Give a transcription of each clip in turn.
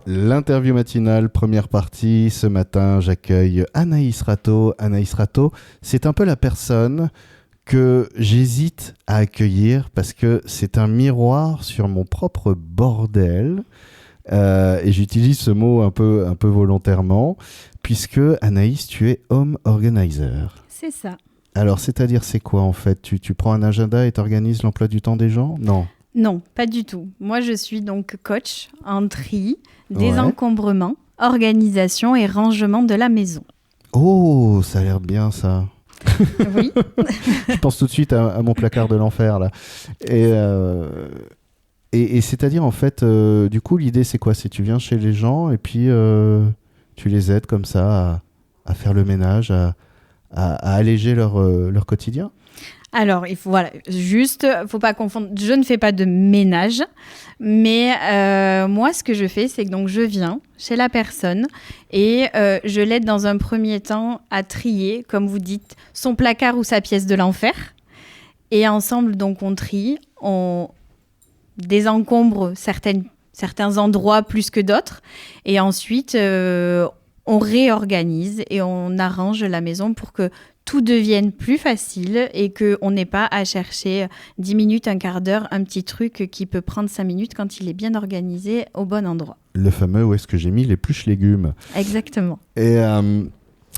L'interview matinale, première partie. Ce matin, j'accueille Anaïs Rateau. Anaïs Rateau, c'est un peu la personne que j'hésite à accueillir parce que c'est un miroir sur mon propre bordel. Et j'utilise ce mot un peu volontairement, puisque Anaïs, tu es home organizer. C'est ça. Alors, c'est-à-dire, c'est quoi en fait ? Tu prends un agenda et t'organises l'emploi du temps des gens ? Non. Non, pas du tout. Moi, je suis donc coach en tri, désencombrement, organisation et rangement de la maison. Oh, ça a l'air bien ça. Oui. Je pense tout de suite à mon placard de l'enfer là. Et c'est-à-dire en fait, du coup, l'idée c'est quoi ? C'est tu viens chez les gens et puis tu les aides comme ça à faire le ménage, à alléger leur quotidien ? Alors, faut pas confondre. Je ne fais pas de ménage, mais moi, ce que je fais, c'est que donc je viens chez la personne et je l'aide dans un premier temps à trier, comme vous dites, son placard ou sa pièce de l'enfer. Et ensemble, donc, on trie, on désencombre certains endroits plus que d'autres, et ensuite, on réorganise et on arrange la maison pour que tout devienne plus facile et qu'on n'ait pas à chercher 10 minutes, un quart d'heure, un petit truc qui peut prendre 5 minutes quand il est bien organisé au bon endroit. Le fameux où est-ce que j'ai mis les l'épluche légumes. Exactement. Et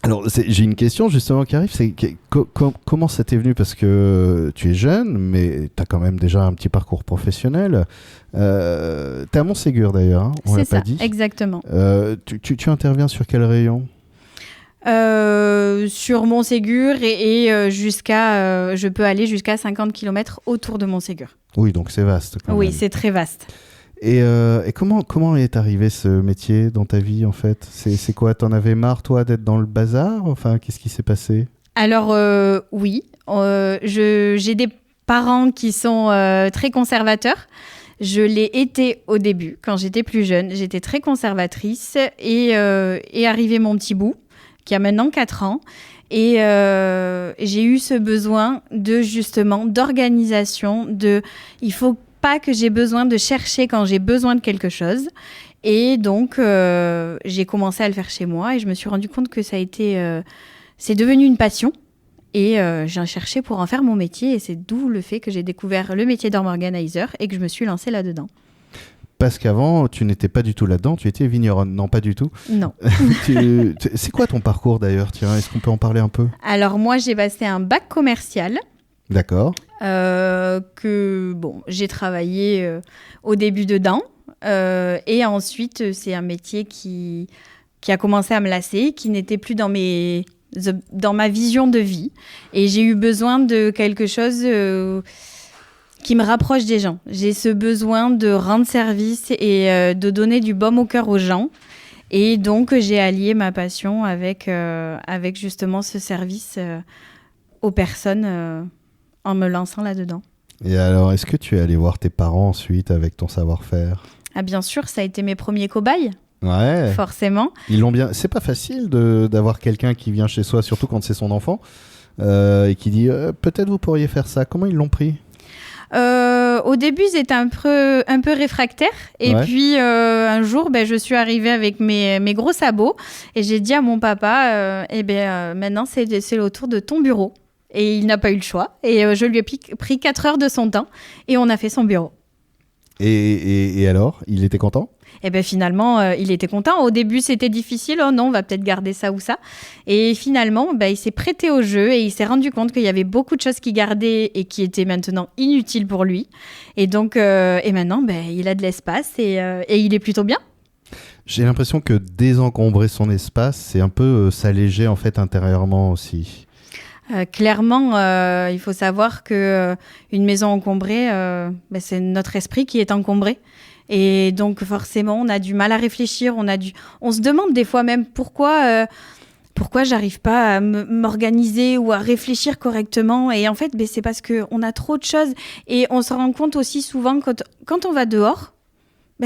alors, j'ai une question justement qui arrive, c'est comment ça t'est venu ? Parce que tu es jeune, mais tu as quand même déjà un petit parcours professionnel. Tu es à Montségur d'ailleurs, hein, on l'a pas dit. Exactement. Tu interviens sur quel rayon ? Sur Montségur et jusqu'à, je peux aller jusqu'à 50 km autour de Montségur. Oui, donc c'est vaste. Oui, c'est très vaste. Et comment est arrivé ce métier dans ta vie en fait ? C'est quoi ? T'en avais marre toi d'être dans le bazar ? Enfin, qu'est-ce qui s'est passé ? Alors oui, j'ai des parents qui sont très conservateurs. Je l'ai été au début, quand j'étais plus jeune. J'étais très conservatrice et arrivé mon petit bout, qui a maintenant 4 ans. Et j'ai eu ce besoin d'organisation, il faut pas que j'ai besoin de chercher quand j'ai besoin de quelque chose. Et donc, j'ai commencé à le faire chez moi et je me suis rendu compte que c'est devenu une passion. Et j'ai cherché pour en faire mon métier et c'est d'où le fait que j'ai découvert le métier d'home organizer et que je me suis lancée là-dedans. Parce qu'avant, tu n'étais pas du tout là-dedans, tu étais vigneronne. Non, pas du tout. Non. C'est quoi ton parcours d'ailleurs ? Tiens, est-ce qu'on peut en parler un peu ? Alors moi, j'ai passé un bac commercial. D'accord. J'ai travaillé au début dedans. Et ensuite, c'est un métier qui a commencé à me lasser, qui n'était plus dans ma vision de vie. Et j'ai eu besoin de quelque chose qui me rapproche des gens. J'ai ce besoin de rendre service et de donner du baume au cœur aux gens. Et donc, j'ai allié ma passion avec justement ce service aux personnes en me lançant là-dedans. Et alors, est-ce que tu es allé voir tes parents ensuite avec ton savoir-faire ? Ah, bien sûr, ça a été mes premiers cobayes. Ouais. Forcément. Ils l'ont bien. C'est pas facile d'avoir quelqu'un qui vient chez soi, surtout quand c'est son enfant, et qui dit peut-être vous pourriez faire ça. Comment ils l'ont pris ? Au début, ils étaient un peu réfractaires. Et puis, un jour, je suis arrivée avec mes gros sabots et j'ai dit à mon papa, maintenant, c'est le tour de ton bureau. Et il n'a pas eu le choix. Et je lui ai pris 4 heures de son temps et on a fait son bureau. Et alors, il était content ? Et finalement, il était content. Au début, c'était difficile. Oh non, on va peut-être garder ça ou ça. Et finalement, il s'est prêté au jeu et il s'est rendu compte qu'il y avait beaucoup de choses qu'il gardait et qui étaient maintenant inutiles pour lui. Et donc, et maintenant, il a de l'espace et il est plutôt bien. J'ai l'impression que désencombrer son espace, c'est un peu s'alléger en fait intérieurement aussi. Clairement, il faut savoir qu'une maison encombrée, c'est notre esprit qui est encombré. Et donc, forcément, on a du mal à réfléchir. On se demande des fois même pourquoi j'arrive pas à m'organiser ou à réfléchir correctement. Et en fait, c'est parce qu'on a trop de choses. Et on se rend compte aussi souvent quand on va dehors,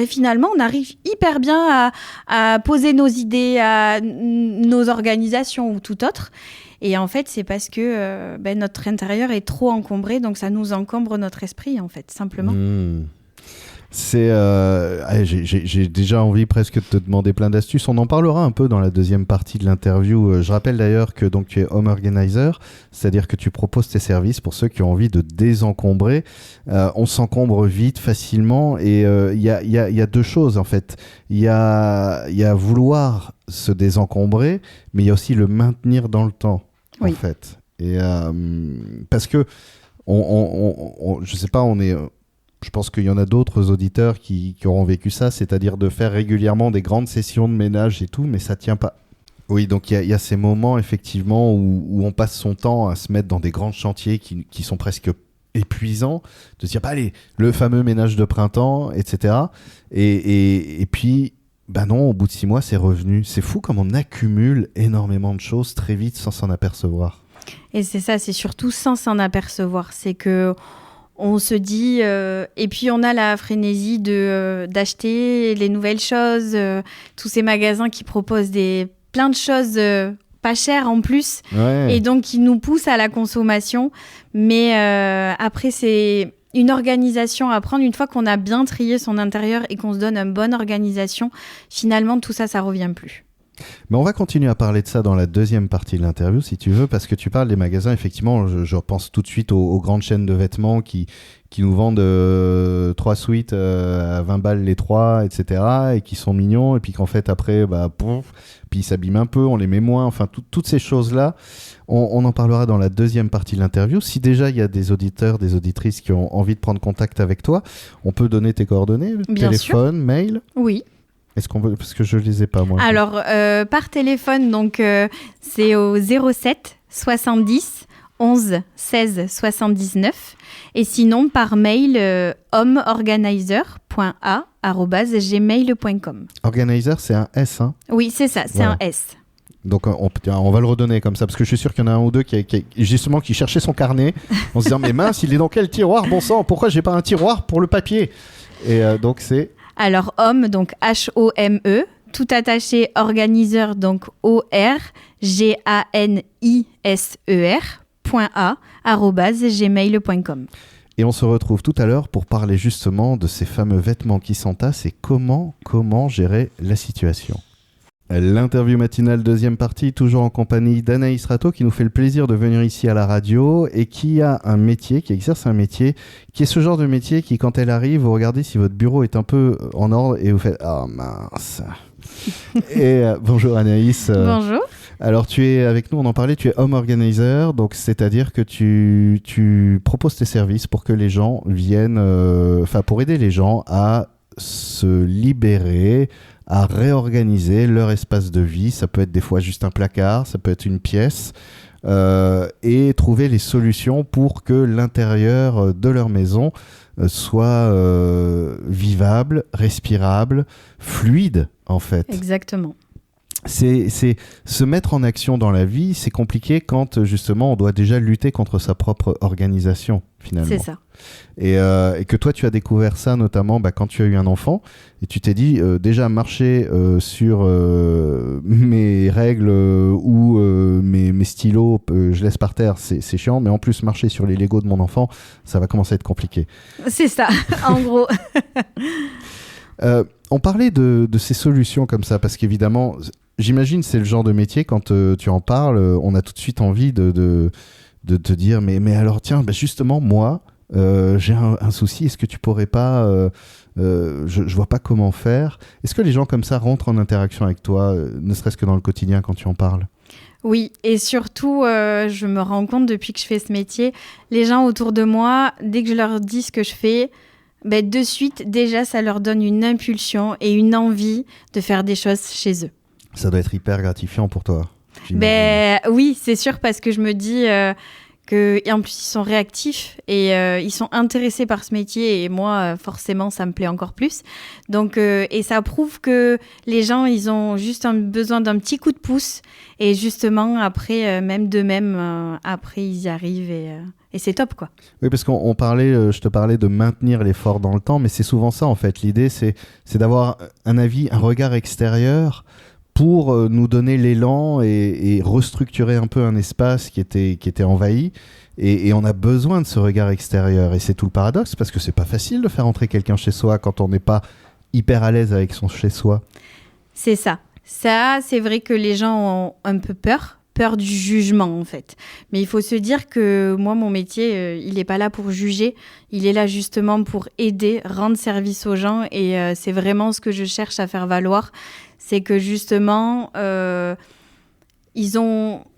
finalement, on arrive hyper bien à poser nos idées, à nos organisations ou tout autre. Et en fait, c'est parce que notre intérieur est trop encombré, donc ça nous encombre notre esprit, en fait, simplement. J'ai déjà envie presque de te demander plein d'astuces. On en parlera un peu dans la deuxième partie de l'interview. Je rappelle d'ailleurs que donc, tu es home organizer, c'est-à-dire que tu proposes tes services pour ceux qui ont envie de désencombrer. On s'encombre vite, facilement, et il y a deux choses en fait. Il y a vouloir se désencombrer, mais il y a aussi le maintenir dans le temps, en fait. Et parce que je sais pas, je pense qu'il y en a d'autres auditeurs qui auront vécu ça, c'est-à-dire de faire régulièrement des grandes sessions de ménage et tout, mais ça tient pas. Oui, donc il y a ces moments effectivement où on passe son temps à se mettre dans des grands chantiers qui sont presque épuisants, de se dire, allez, le fameux ménage de printemps, etc. Et puis, non, au bout de 6 mois, c'est revenu. C'est fou comme on accumule énormément de choses très vite sans s'en apercevoir. Et c'est ça, c'est surtout sans s'en apercevoir. C'est que on se dit, et puis on a la frénésie d'acheter les nouvelles choses, tous ces magasins qui proposent plein de choses pas chères en plus, et donc qui nous poussent à la consommation. Mais après, c'est une organisation à prendre. Une fois qu'on a bien trié son intérieur et qu'on se donne une bonne organisation, finalement, tout ça, ça revient plus. Mais on va continuer à parler de ça dans la deuxième partie de l'interview, si tu veux, parce que tu parles des magasins. Effectivement, je pense tout de suite aux grandes chaînes de vêtements qui nous vendent 3 suites à 20 balles les 3, etc., et qui sont mignons, et puis qu'en fait, après, puis ils s'abîment un peu, on les met moins, enfin, toutes ces choses-là, on en parlera dans la deuxième partie de l'interview. Si déjà, il y a des auditeurs, des auditrices qui ont envie de prendre contact avec toi, on peut donner tes coordonnées, Bien téléphone, sûr. Mail. Oui. Est-ce qu'on veut, parce que je ne les ai pas, moi. Alors, par téléphone, donc, c'est au 07 70 11 16 79. Et sinon, par mail, homeorganizer.a@gmail.com. Organizer, c'est un S, hein? Oui, c'est ça, c'est un S. Donc on va le redonner comme ça, parce que je suis sûr qu'il y en a un ou deux qui cherchait son carnet en se disant mais mince, il est dans quel tiroir, bon sang, pourquoi j'ai pas un tiroir pour le papier? Et donc c'est... Alors home, donc H-O-M-E, tout attaché, organizer, donc ORGANISER.a@gmail.com. Et on se retrouve tout à l'heure pour parler justement de ces fameux vêtements qui s'entassent et comment gérer la situation. L'interview matinale, deuxième partie, toujours en compagnie d'Anaïs Rateau, qui nous fait le plaisir de venir ici à la radio et qui exerce un métier, qui est ce genre de métier qui, quand elle arrive, vous regardez si votre bureau est un peu en ordre et vous faites « Ah mince !» Et bonjour Anaïs. Bonjour. Alors tu es avec nous, on en parlait, tu es home organizer, donc c'est-à-dire que tu proposes tes services pour que les gens viennent, pour aider les gens à se libérer, à réorganiser leur espace de vie. Ça peut être des fois juste un placard, ça peut être une pièce, et trouver les solutions pour que l'intérieur de leur maison soit vivable, respirable, fluide en fait. Exactement. C'est se mettre en action dans la vie, c'est compliqué quand justement on doit déjà lutter contre sa propre organisation finalement. C'est ça. Et que toi tu as découvert ça notamment quand tu as eu un enfant et tu t'es dit déjà marcher sur mes règles ou mes stylos je laisse par terre, c'est chiant, mais en plus marcher sur les Legos de mon enfant, ça va commencer à être compliqué. C'est ça, en gros. On parlait de ces solutions comme ça parce qu'évidemment, j'imagine c'est le genre de métier quand tu en parles, on a tout de suite envie de te dire mais alors tiens, justement moi j'ai un souci, est-ce que tu pourrais pas je vois pas comment faire. Est-ce que les gens comme ça rentrent en interaction avec toi, ne serait-ce que dans le quotidien quand tu en parles? Oui, et surtout, je me rends compte depuis que je fais ce métier, les gens autour de moi, dès que je leur dis ce que je fais, de suite, déjà, ça leur donne une impulsion et une envie de faire des choses chez eux. Ça doit être hyper gratifiant pour toi. Oui, c'est sûr, parce que je me dis qu'en plus, ils sont réactifs et ils sont intéressés par ce métier. Et moi, forcément, ça me plaît encore plus. Donc, et ça prouve que les gens, ils ont juste besoin d'un petit coup de pouce. Et justement, après, après, ils y arrivent et c'est top, quoi. Oui, parce qu'on parlait, je te parlais de maintenir l'effort dans le temps, mais c'est souvent ça, en fait. L'idée, c'est d'avoir un avis, un regard extérieur pour nous donner l'élan et restructurer un peu un espace qui était envahi. Et on a besoin de ce regard extérieur. Et c'est tout le paradoxe, parce que c'est pas facile de faire entrer quelqu'un chez soi quand on n'est pas hyper à l'aise avec son chez-soi. C'est ça. Ça, c'est vrai que les gens ont un peu peur du jugement, en fait. Mais il faut se dire que moi, mon métier, il n'est pas là pour juger. Il est là justement pour aider, rendre service aux gens. Et c'est vraiment ce que je cherche à faire valoir. C'est que justement,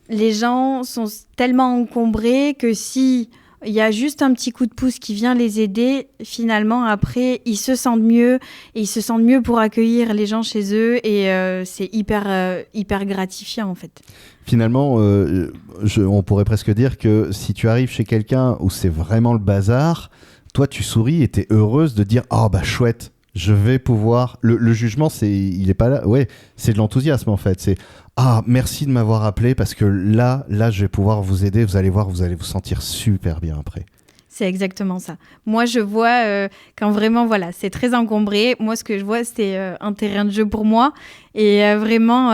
les gens sont tellement encombrés que si il y a juste un petit coup de pouce qui vient les aider, finalement, après, ils se sentent mieux et ils se sentent mieux pour accueillir les gens chez eux et c'est hyper gratifiant, en fait. Finalement, on pourrait presque dire que si tu arrives chez quelqu'un où c'est vraiment le bazar, toi, tu souris et t'es heureuse de dire « Oh, bah chouette, je vais pouvoir... » Le jugement, il est pas là. Ouais, c'est de l'enthousiasme, en fait. C'est « Ah, merci de m'avoir appelé parce que là, je vais pouvoir vous aider. Vous allez voir, vous allez vous sentir super bien après. » C'est exactement ça. Moi, je vois quand vraiment, voilà, c'est très encombré. Moi, ce que je vois, c'est un terrain de jeu pour moi. Et vraiment,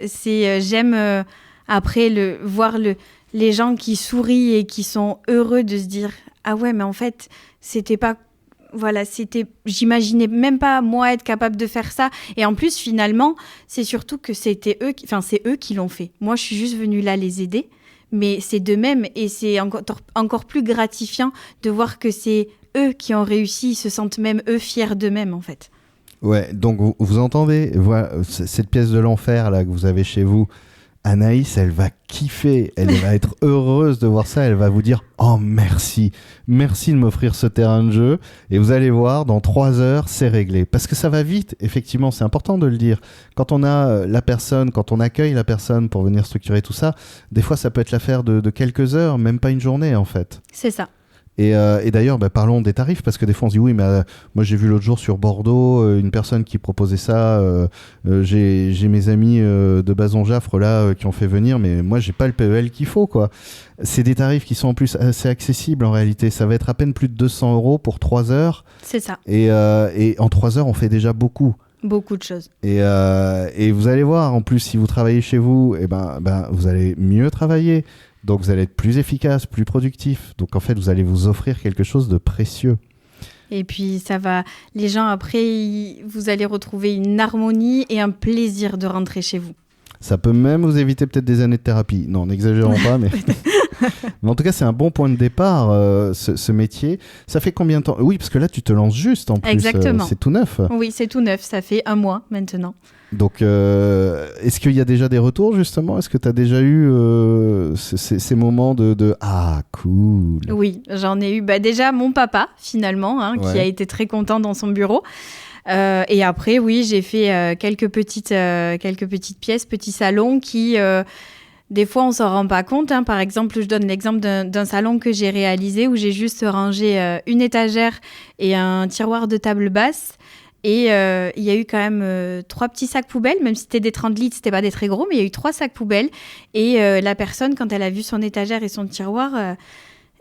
j'aime après voir les gens qui sourient et qui sont heureux de se dire « Ah ouais, mais en fait, c'était pas... » Voilà, j'imaginais même pas moi être capable de faire ça. Et en plus, finalement, c'est surtout que c'est eux qui l'ont fait. Moi, je suis juste venue là les aider. Mais c'est d'eux-mêmes et c'est encore plus gratifiant de voir que c'est eux qui ont réussi, ils se sentent même eux fiers d'eux-mêmes en fait. Ouais, donc vous entendez, voilà, cette pièce de l'enfer là que vous avez chez vous, Anaïs, elle va kiffer, elle va être heureuse de voir ça, elle va vous dire « Oh merci de m'offrir ce terrain de jeu » et vous allez voir, dans 3 heures, c'est réglé. Parce que ça va vite, effectivement, c'est important de le dire. Quand on a quand on accueille la personne pour venir structurer tout ça, des fois ça peut être l'affaire de quelques heures, même pas une journée en fait. C'est ça. Et d'ailleurs, parlons des tarifs, parce que des fois on se dit oui, mais moi j'ai vu l'autre jour sur Bordeaux une personne qui proposait ça. J'ai mes amis de Bazon-Jaffre là qui ont fait venir, mais moi j'ai pas le PEL qu'il faut quoi. C'est des tarifs qui sont en plus assez accessibles en réalité. Ça va être à peine plus de 200 € pour 3 heures. C'est ça. Et en 3 heures, on fait déjà beaucoup. Beaucoup de choses. Et vous allez voir, en plus, si vous travaillez chez vous, vous allez mieux travailler. Donc, vous allez être plus efficace, plus productif. Donc, en fait, vous allez vous offrir quelque chose de précieux. Et puis, les gens, après, vous allez retrouver une harmonie et un plaisir de rentrer chez vous. Ça peut même vous éviter peut-être des années de thérapie. Non, n'exagérons pas, mais... mais en tout cas, c'est un bon point de départ, ce métier. Ça fait combien de temps ? Oui, parce que là, tu te lances juste en plus. Exactement. C'est tout neuf. Oui, c'est tout neuf. Ça fait 1 mois maintenant. Donc, est-ce qu'il y a déjà des retours, justement ? Est-ce que tu as déjà eu ces moments de « Ah, cool ». Oui, j'en ai eu déjà mon papa, finalement, qui a été très content dans son bureau. Et après, oui, j'ai fait quelques petites pièces, petits salons qui... des fois, on ne s'en rend pas compte. Par exemple, je donne l'exemple d'un salon que j'ai réalisé où j'ai juste rangé une étagère et un tiroir de table basse. Et il y a eu quand même 3 petits sacs poubelles, même si c'était des 30 litres, c'était pas des très gros, mais il y a eu 3 sacs poubelles. Et la personne, quand elle a vu son étagère et son tiroir,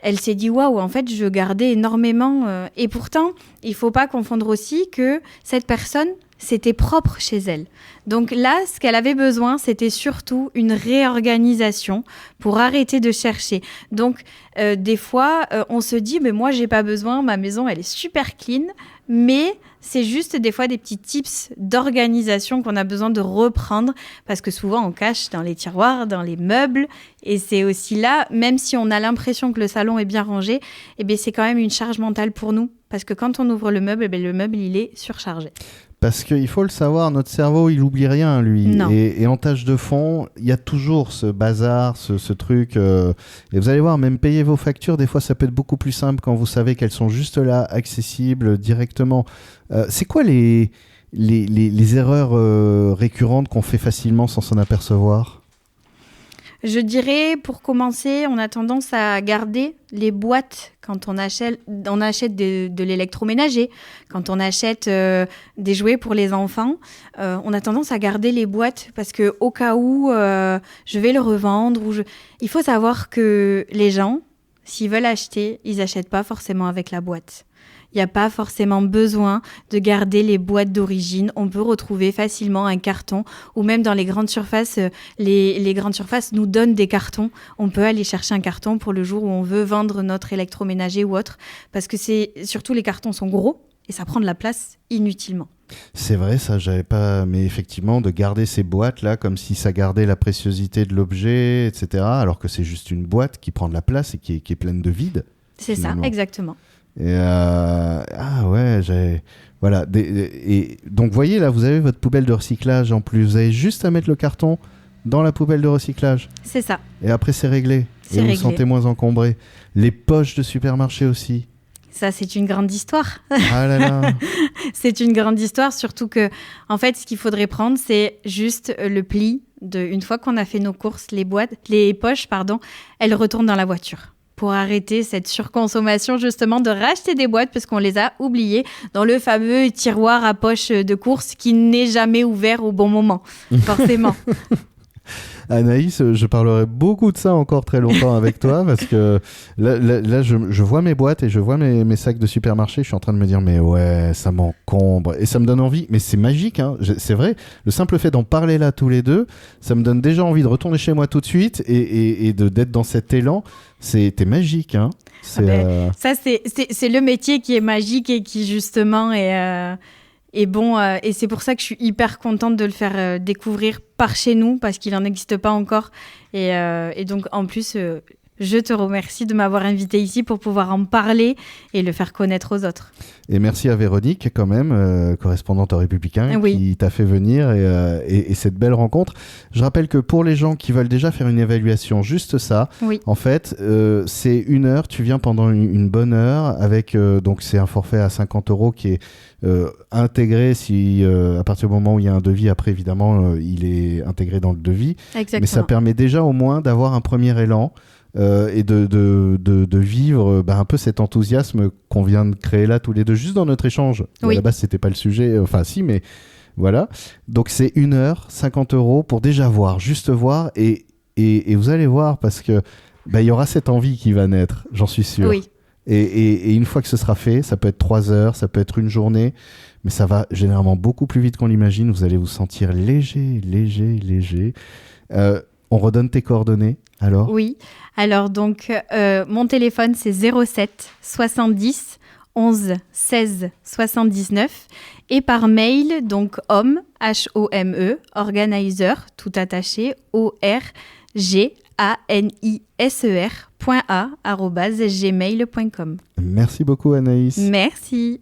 elle s'est dit « Waouh, en fait, je gardais énormément. » Et pourtant, il faut pas confondre aussi que cette personne, c'était propre chez elle. Donc là, ce qu'elle avait besoin, c'était surtout une réorganisation pour arrêter de chercher. Donc, des fois, on se dit « Mais moi, j'ai pas besoin, ma maison, elle est super clean. » Mais c'est juste des fois des petits tips d'organisation qu'on a besoin de reprendre parce que souvent on cache dans les tiroirs, dans les meubles et c'est aussi là, même si on a l'impression que le salon est bien rangé, c'est quand même une charge mentale pour nous parce que quand on ouvre le meuble, le meuble il est surchargé. Parce qu'il faut le savoir, notre cerveau, il oublie rien, lui. Et en tâche de fond, il y a toujours ce bazar, ce truc. Et vous allez voir, même payer vos factures, des fois, ça peut être beaucoup plus simple quand vous savez qu'elles sont juste là, accessibles directement. C'est quoi les erreurs récurrentes qu'on fait facilement sans s'en apercevoir ? Je dirais, pour commencer, on a tendance à garder les boîtes quand on achète de l'électroménager, quand on achète des jouets pour les enfants. On a tendance à garder les boîtes parce qu'au cas où je vais le revendre. Il faut savoir que les gens, s'ils veulent acheter, ils n'achètent pas forcément avec la boîte. Il n'y a pas forcément besoin de garder les boîtes d'origine. On peut retrouver facilement un carton ou même dans les grandes surfaces, les grandes surfaces nous donnent des cartons. On peut aller chercher un carton pour le jour où on veut vendre notre électroménager ou autre parce que surtout les cartons sont gros et ça prend de la place inutilement. C'est vrai, ça, j'avais pas. Mais effectivement, de garder ces boîtes-là comme si ça gardait la préciosité de l'objet, etc. Alors que c'est juste une boîte qui prend de la place et qui est pleine de vide. C'est finalement. ça, exactement. Et ah ouais, voilà. Et donc, voyez, là, vous avez votre poubelle de recyclage en plus. Vous avez juste à mettre le carton dans la poubelle de recyclage. C'est ça. Et après, c'est réglé. C'est et réglé. vous vous sentez moins encombré. Les poches de supermarché aussi. Ça, c'est une grande histoire. Ah là là. C'est une grande histoire, surtout que, en fait, ce qu'il faudrait prendre, c'est juste le pli une fois qu'on a fait nos courses, les poches, elles retournent dans la voiture pour arrêter cette surconsommation, justement, de racheter des boîtes parce qu'on les a oubliées dans le fameux tiroir à poche de course qui n'est jamais ouvert au bon moment, forcément. Anaïs, je parlerai beaucoup de ça encore très longtemps avec toi parce que là je vois mes boîtes et je vois mes sacs de supermarché. Je suis en train de me dire, mais ouais, ça m'encombre et ça me donne envie. Mais c'est magique, hein. C'est vrai. Le simple fait d'en parler là tous les deux, ça me donne déjà envie de retourner chez moi tout de suite et d'être dans cet élan. C'était magique, hein. Ça, c'est le métier qui est magique et qui, justement, est bon. Et c'est pour ça que je suis hyper contente de le faire découvrir par chez nous, parce qu'il n'en existe pas encore. Et donc, en plus, je te remercie de m'avoir invitée ici pour pouvoir en parler et le faire connaître aux autres. Et merci à Véronique, quand même, correspondante au Républicain, Oui. qui t'a fait venir et cette belle rencontre. Je rappelle que pour les gens qui veulent déjà faire une évaluation, juste ça, oui. En fait, c'est 1 heure, tu viens pendant une bonne heure, avec donc c'est un forfait à 50 € qui est intégré à partir du moment où il y a un devis. Après, évidemment, il est intégré dans le devis. Exactement. Mais ça permet déjà au moins d'avoir un premier élan. Et de vivre un peu cet enthousiasme qu'on vient de créer là tous les deux, juste dans notre échange. Oui. À la base, c'était pas le sujet, enfin si, mais voilà. Donc c'est 1 heure, 50 € pour déjà voir, juste voir, et vous allez voir, parce que il y aura cette envie qui va naître, j'en suis sûr. Oui. Et une fois que ce sera fait, ça peut être 3 heures, ça peut être 1 journée, mais ça va généralement beaucoup plus vite qu'on l'imagine. Vous allez vous sentir léger. On redonne tes coordonnées, alors ? Oui. Alors, donc, mon téléphone, c'est 07 70 11 16 79. Et par mail, donc homme, H-O-M-E, organizer, tout attaché, ORGANISER.a@gmail.com. Merci beaucoup, Anaïs. Merci.